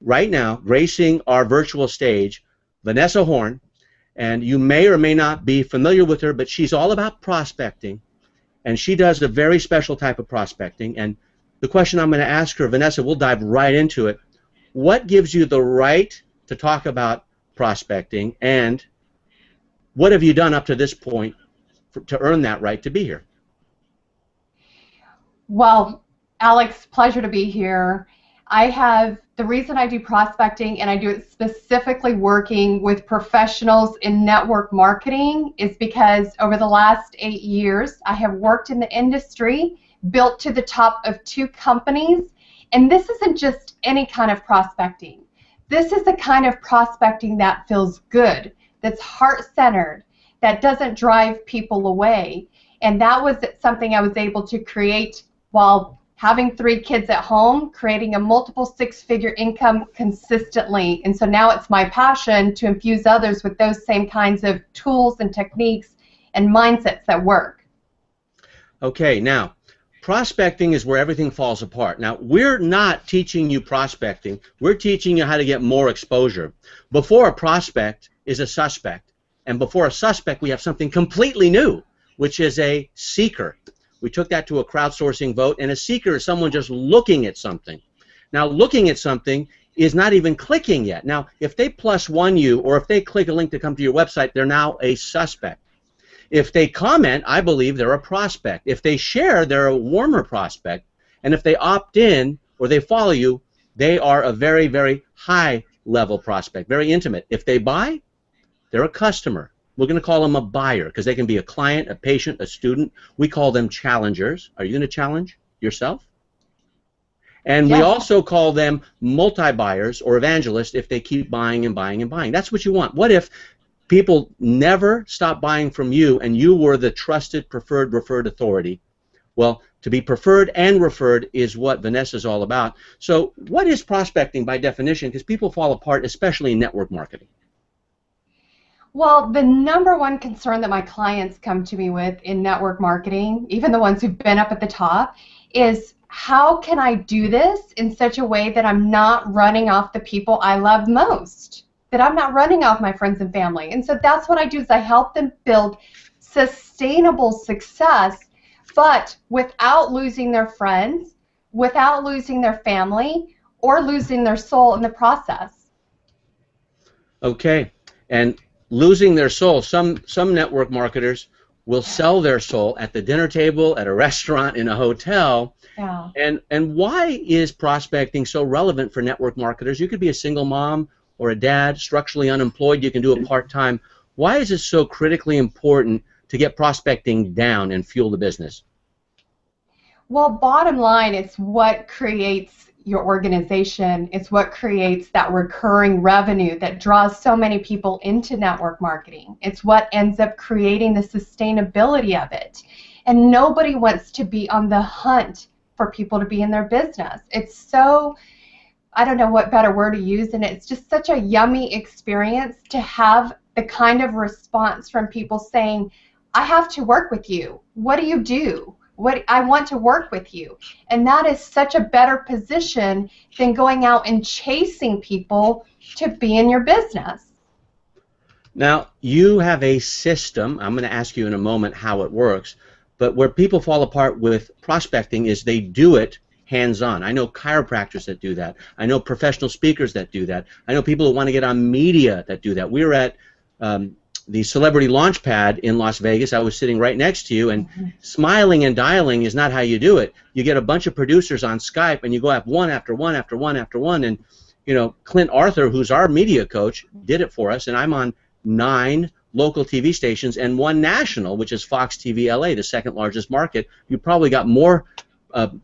right now, gracing our virtual stage, Vanessa Horn, and you may or may not be familiar with her, but she's all about prospecting, and she does a very special type of prospecting. And the question I'm going to ask her, Vanessa, we'll dive right into it. What gives you the right to talk about prospecting, and what have you done up to this point to earn that right to be here? Well, Alex, pleasure to be here. The reason I do prospecting, and I do it specifically working with professionals in network marketing, is because over the last 8 years, I have worked in the industry, built to the top of 2 companies, and this isn't just any kind of prospecting. This is the kind of prospecting that feels good, that's heart-centered, that doesn't drive people away, and that was something I was able to create while having 3 kids at home, creating a multiple 6-figure income consistently. And so now it's my passion to infuse others with those same kinds of tools and techniques and mindsets that work. Okay, now, prospecting is where everything falls apart. Now, we're not teaching you prospecting. We're teaching you how to get more exposure. Before a prospect is a suspect, and before a suspect we have something completely new, which is a seeker. We took that to a crowdsourcing vote, and a seeker is someone just looking at something. Now, looking at something is not even clicking yet. Now, if they +1 you, or if they click a link to come to your website, they're now a suspect. If they comment, I believe they're a prospect. If they share, they're a warmer prospect. And if they opt in or they follow you, they are a very, very high-level prospect, very intimate. If they buy, they're a customer. We're going to call them a buyer because they can be a client, a patient, a student. We call them challengers. Are you going to challenge yourself? And we also call them multi-buyers or evangelists if they keep buying and buying and buying. That's what you want. What if people never stop buying from you and you were the trusted, preferred, referred authority? Well, to be preferred and referred is what Vanessa's all about. So what is prospecting by definition? Because people fall apart, especially in network marketing. Well, the #1 concern that my clients come to me with in network marketing, even the ones who've been up at the top, is how can I do this in such a way that I'm not running off the people I love most, that I'm not running off my friends and family. And so that's what I do, is I help them build sustainable success, but without losing their friends, without losing their family, or losing their soul in the process. Okay, and losing their soul. Some network marketers will sell their soul at the dinner table, at a restaurant, in a hotel. Yeah. And why is prospecting so relevant for network marketers? You could be a single mom or a dad, structurally unemployed. You can do it part-time. Why is it so critically important to get prospecting down and fuel the business? Well, bottom line, it's what creates your organization. It's what creates that recurring revenue that draws so many people into network marketing. It's what ends up creating the sustainability of it. And nobody wants to be on the hunt for people to be in their business. It's so, I don't know what better word to use, and it's just such a yummy experience to have the kind of response from people saying, I have to work with you. What do you do? I want to work with you. And that is such a better position than going out and chasing people to be in your business. Now, you have a system. I'm going to ask you in a moment how it works. But where people fall apart with prospecting is they do it hands-on. I know chiropractors that do that. I know professional speakers that do that. I know people who want to get on media that do that. We were at the Celebrity Launchpad in Las Vegas. I was sitting right next to you, and smiling and dialing is not how you do it. You get a bunch of producers on Skype, and you go up one after one after one after one, and you know, Clint Arthur, who's our media coach, did it for us, and I'm on 9 local TV stations and 1 national, which is Fox TV LA, the 2nd largest market. You probably got more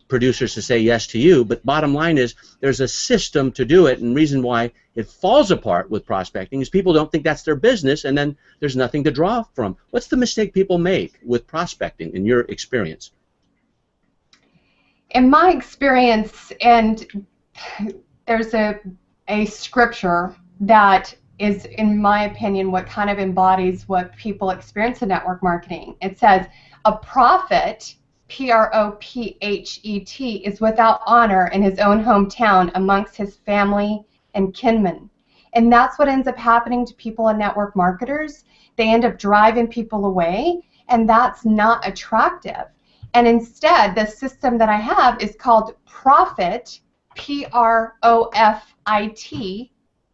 producers to say yes to you, but bottom line is there's a system to do it, and reason why it falls apart with prospecting is people don't think that's their business, and then there's nothing to draw from. What's the mistake people make with prospecting in your experience? In my experience, and there's a scripture that is, in my opinion, what kind of embodies what people experience in network marketing. It says, a prophet, Prophet, is without honor in his own hometown, amongst his family and kinmen. And that's what ends up happening to people and network marketers. They end up driving people away, and that's not attractive. And instead, the system that I have is called Profit, P-R-O-F-I-T,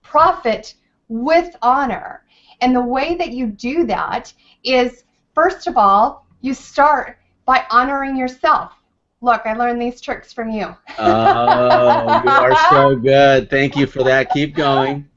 Profit with Honor. And the way that you do that is, first of all, you start by honoring yourself. Look, I learned these tricks from you. Oh, you are so good. Thank you for that. Keep going.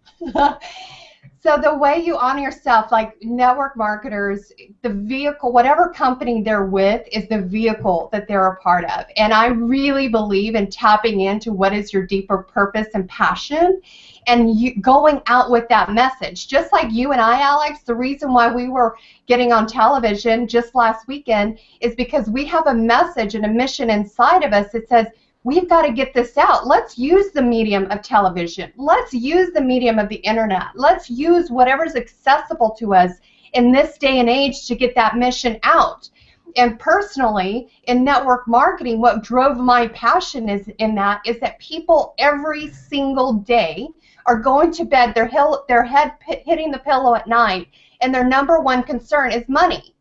So the way you honor yourself, like network marketers, the vehicle, whatever company they're with is the vehicle that they're a part of. And I really believe in tapping into what is your deeper purpose and passion, and you going out with that message. Just like you and I, Alex, the reason why we were getting on television just last weekend is because we have a message and a mission inside of us that says, we've got to get this out. Let's use the medium of television. Let's use the medium of the internet. Let's use whatever's accessible to us in this day and age to get that mission out. And personally, in network marketing, what drove my passion is that people every single day are going to bed, their head hitting the pillow at night, and their number one concern is money.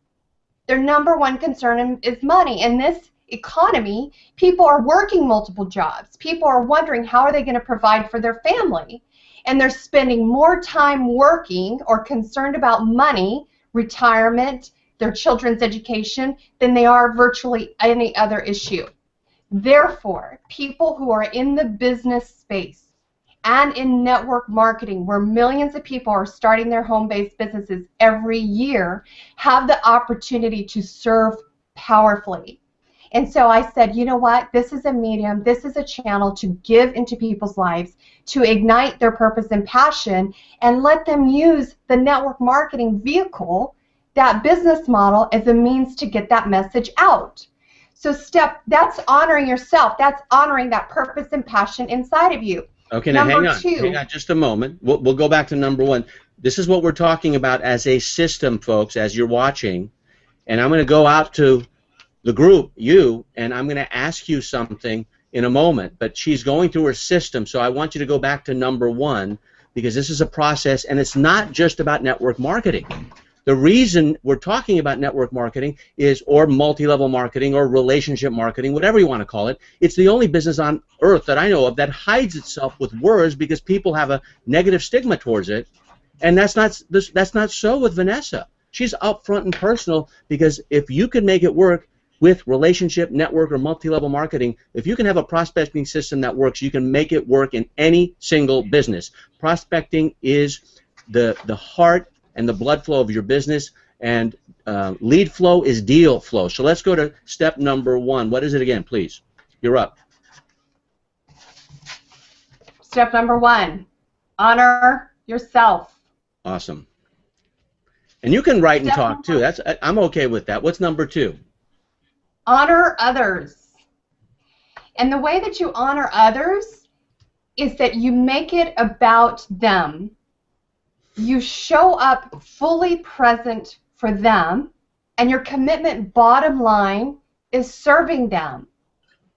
Their number one concern is money. And this economy, people are working multiple jobs. People are wondering how are they going to provide for their family, and they're spending more time working or concerned about money, retirement, their children's education than they are virtually any other issue. Therefore, people who are in the business space and in network marketing, where millions of people are starting their home-based businesses every year, have the opportunity to serve powerfully. And so I said, you know what, this is a medium, this is a channel to give into people's lives, to ignite their purpose and passion, and let them use the network marketing vehicle, that business model, as a means to get that message out. So that's honoring yourself, that's honoring that purpose and passion inside of you. Okay, now hang on just a moment. We'll go back to number one. This is what we're talking about as a system, folks, as you're watching. And I'm going to go out to the group, you, and I'm going to ask you something in a moment. But she's going through her system, so I want you to go back to number one, because this is a process, and it's not just about network marketing. The reason we're talking about network marketing is, or multi-level marketing, or relationship marketing, whatever you want to call it, it's the only business on earth that I know of that hides itself with words because people have a negative stigma towards it, and that's not so with Vanessa. She's upfront and personal, because if you can make it work with relationship, network, or multi-level marketing, if you can have a prospecting system that works, you can make it work in any single business. Prospecting is the heart and the blood flow of your business, and lead flow is deal flow. So let's go to step number one. What is it again, please? You're up. Step number one, honor yourself. Awesome. And you can write and talk too. I'm okay with that. What's number two? Honor others. And the way that you honor others is that you make it about them. You show up fully present for them, and your commitment, bottom line, is serving them.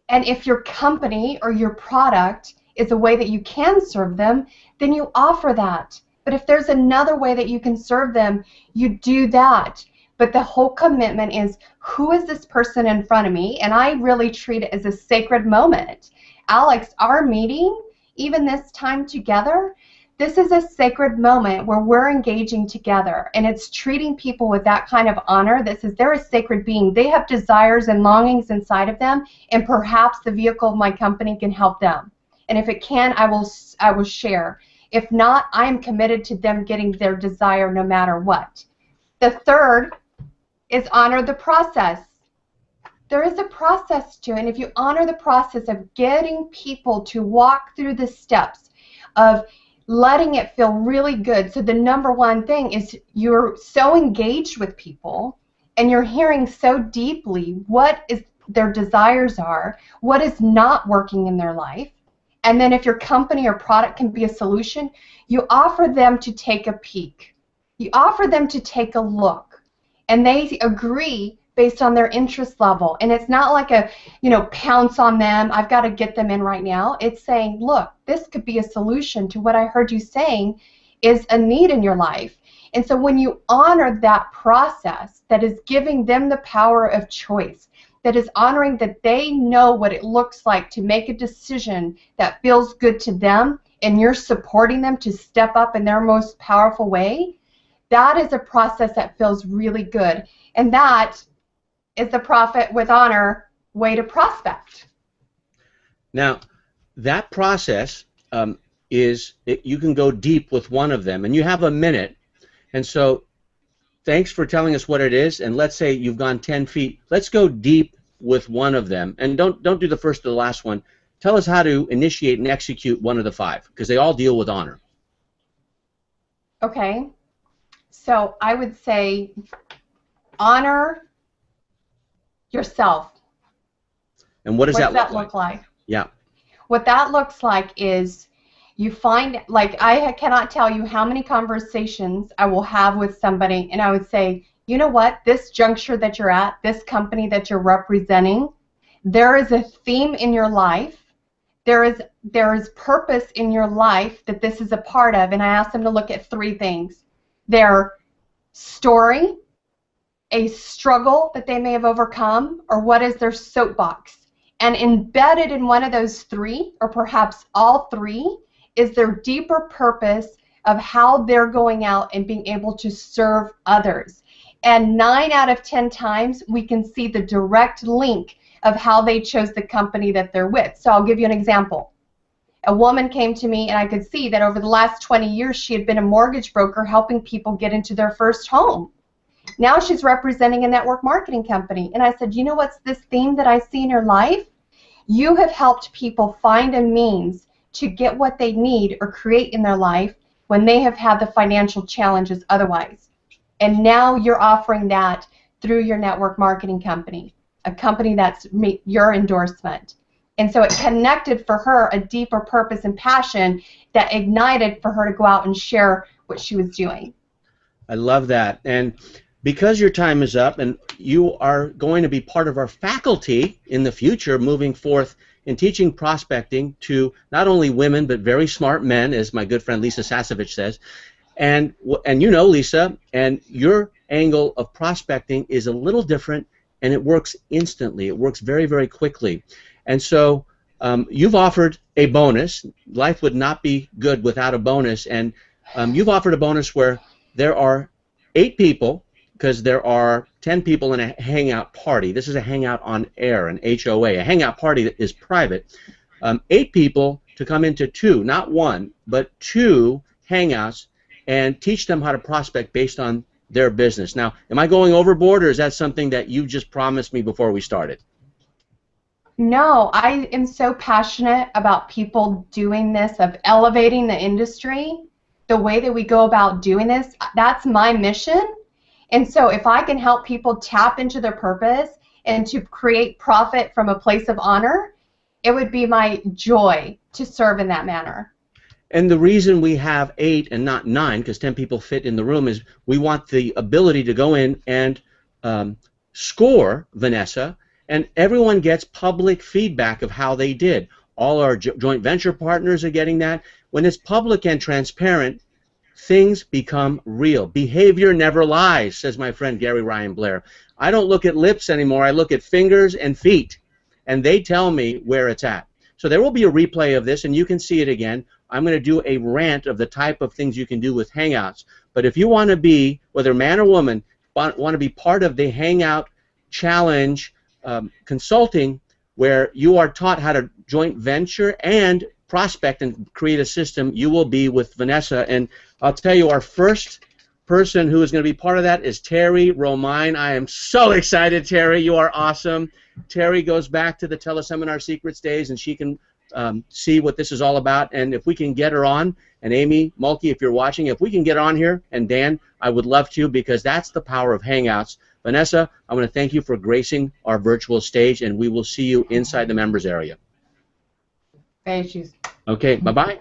And if your company or your product is a way that you can serve them, then you offer that. But if there's another way that you can serve them, you do that. But the whole commitment is, who is this person in front of me? And I really treat it as a sacred moment. Alex, our meeting, even this time together, this is a sacred moment where we're engaging together, and it's treating people with that kind of honor that says they're a sacred being. They have desires and longings inside of them, and perhaps the vehicle of my company can help them. And if it can, I will share. If not, I am committed to them getting their desire no matter what. The third is honor the process. There is a process to it, and if you honor the process of getting people to walk through the steps of letting it feel really good. So the number one thing is you're so engaged with people, and you're hearing so deeply what their desires are, what is not working in their life. And then if your company or product can be a solution, you offer them to take a peek. You offer them to take a look. And they agree based on their interest level. And it's not like a, pounce on them, I've got to get them in right now. It's saying, look, this could be a solution to what I heard you saying is a need in your life. And so when you honor that process that is giving them the power of choice, that is honoring that they know what it looks like to make a decision that feels good to them, and you're supporting them to step up in their most powerful way, that is a process that feels really good. And that is the profit with honor way to prospect. Now, that process you can go deep with one of them, and you have a minute. And so thanks for telling us what it is, and let's say you've gone 10 feet. Let's go deep with one of them, and don't do the first or the last one. Tell us how to initiate and execute one of the 5, because they all deal with honor. Okay. So I would say honor yourself. And what does that look like? Yeah. What that looks like is you find, like, I cannot tell you how many conversations I will have with somebody, and I would say, you know what, this juncture that you're at, this company that you're representing, there is a theme in your life, there is purpose in your life that this is a part of, and I ask them to look at 3 things. Their story, a struggle that they may have overcome, or what is their soapbox. And embedded in one of those 3, or perhaps all 3, is their deeper purpose of how they're going out and being able to serve others. And 9 out of 10 times, we can see the direct link of how they chose the company that they're with. So I'll give you an example. A woman came to me, and I could see that over the last 20 years, she had been a mortgage broker helping people get into their first home. Now she's representing a network marketing company. And I said, you know what's this theme that I see in your life? You have helped people find a means to get what they need or create in their life when they have had the financial challenges otherwise. And now you're offering that through your network marketing company, a company that's your endorsement. And so it connected for her a deeper purpose and passion that ignited for her to go out and share what she was doing. I love that. And because your time is up and you are going to be part of our faculty in the future moving forth in teaching prospecting to not only women but very smart men, as my good friend Lisa Sasevich says, and you know, Lisa, and your angle of prospecting is a little different, and it works instantly. It works very, very quickly. And so you've offered a bonus. Life would not be good without a bonus, and you've offered a bonus where there are 8 people, because there are 10 people in a hangout party. This is a hangout on air, an HOA. A hangout party that is private. 8 people to come into 2, not 1, but 2 hangouts and teach them how to prospect based on their business. Now, am I going overboard, or is that something that you just promised me before we started? No, I am so passionate about people doing this, of elevating the industry, the way that we go about doing this. That's my mission. And so if I can help people tap into their purpose and to create profit from a place of honor, it would be my joy to serve in that manner. And the reason we have 8 and not 9, because 10 people fit in the room, is we want the ability to go in and score Vanessa, and everyone gets public feedback of how they did. All our joint venture partners are getting that. When it's public and transparent, things become real. Behavior never lies, says my friend Gary Ryan Blair. I don't look at lips anymore. I look at fingers and feet, and they tell me where it's at. So there will be a replay of this, and you can see it again. I'm going to do a rant of the type of things you can do with Hangouts. But if you want to be, whether man or woman, want to be part of the Hangout Challenge consulting, where you are taught how to joint venture and prospect and create a system, you will be with Vanessa. And I'll tell you, our first person who is going to be part of that is Terry Romine. I am so excited, Terry. You are awesome. Terry goes back to the Teleseminar Secrets days, and she can see what this is all about. And if we can get her on, and Amy Mulkey, if you're watching, if we can get on here, and Dan, I would love to, because that's the power of Hangouts. Vanessa, I want to thank you for gracing our virtual stage, and we will see you inside the members area. Thank you. Okay, bye-bye.